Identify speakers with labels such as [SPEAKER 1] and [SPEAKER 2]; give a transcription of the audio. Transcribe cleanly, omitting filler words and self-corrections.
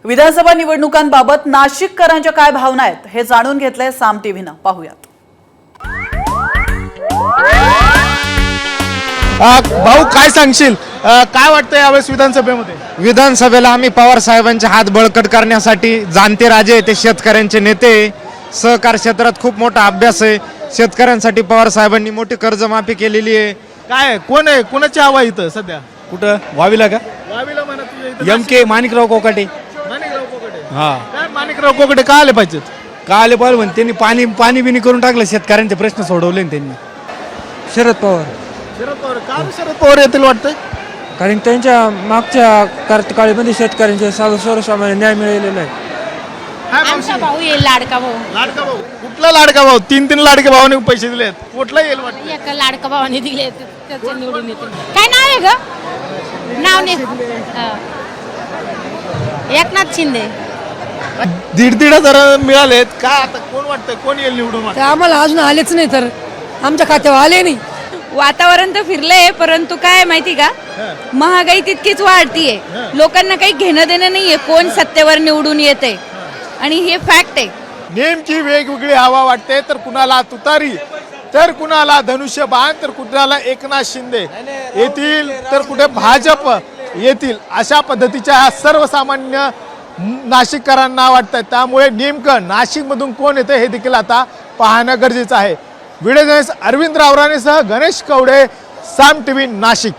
[SPEAKER 1] विधानसभा निवडणुकांबाबत नाशिककरांच्या काय भावना आहेत हे जाणून घेतलंय साम टीव्हीनं, पाहूयात।
[SPEAKER 2] भाऊ काय सांगशील, काय वाटतं यावेळेस विधानसभेमध्ये?
[SPEAKER 3] विधानसभेला आम्ही पवार साहेबांचे हात बळकट करण्यासाठी जाणते राजे, ते शेतकऱ्यांचे नेते, सहकार क्षेत्रात खूप मोठा अभ्यास आहे। शेतकऱ्यांसाठी पवार साहेबांनी मोठी कर्जमाफी केलेली आहे।
[SPEAKER 2] काय कोण आहे, कोणाची हवा आहे इथं सध्या?
[SPEAKER 4] कुठं वावीला का?
[SPEAKER 2] वावीला म्हणा तुझ्या इथं
[SPEAKER 4] एम के माणिकराव कोकाटे।
[SPEAKER 2] माणिकराव कोकटे।
[SPEAKER 4] हा
[SPEAKER 2] काय माणिकराव कोकटे का आले पाहिजेत?
[SPEAKER 4] का आले पाहिजे म्हणून त्यांनी पाणी बिनी करून टाकलं, शेतकऱ्यांचे प्रश्न सोडवले ना त्यांनी।
[SPEAKER 5] शरद पवार,
[SPEAKER 2] शरद पवार का शरद पवार येतील वाटतंय?
[SPEAKER 5] कारण त्यांच्या मागच्या कार्यकाळामध्ये शेतकऱ्यांच्या सर्वसामान्य न्याय मिळालेला आहे।
[SPEAKER 2] काय
[SPEAKER 6] आमचा
[SPEAKER 2] मावशी?
[SPEAKER 6] भाऊ येईल, लाडका भाऊ.
[SPEAKER 2] लाडका भाऊ कुठला लाडका भाऊ? तीन लाडके भावाने पैसे दिलेत, कुठला येईल वाटतं?
[SPEAKER 6] एक लाडका भावाने दिले, त्याचे निवडून येतील। काय नाव आहे ग? नाव नाही एकनाथ शिंदे।
[SPEAKER 2] 1.5 हजार मिळालेत का? आता कोण वाटतंय कोण येईल निवडून वाटतं?
[SPEAKER 7] ते आम्हाला अजून आलेच नाही, तर आमच्या खात्यावर आले नाही।
[SPEAKER 8] वातावरण तर फिरलंय, परंतु काय माहिती का, महागाई तितकीच वाढतीये, लोकांना काही घेणं देणं नाहीये कोण सत्तेवर निवडून येते, आणि हे फॅक्ट आहे।
[SPEAKER 2] नेमकी वेगवेगळी हवा वाटते, तर कुणाला तुतारी, तर कुणाला धनुष्यबाण, तर कुणाला एकनाथ शिंदे येतील, तर कुठे भाजप येतील, अशा पद्धतीच्या ह्या सर्वसामान्य नाशिककरांना वाटतं। त्यामुळे नेमकं नाशिकमधून कोण येतं हे देखील आता पाहणं गरजेचं आहे। व्हिडिओ जर्नलिस्ट अरविंद रावराणेसह गणेश कवडे, साम टीव्ही, नाशिक।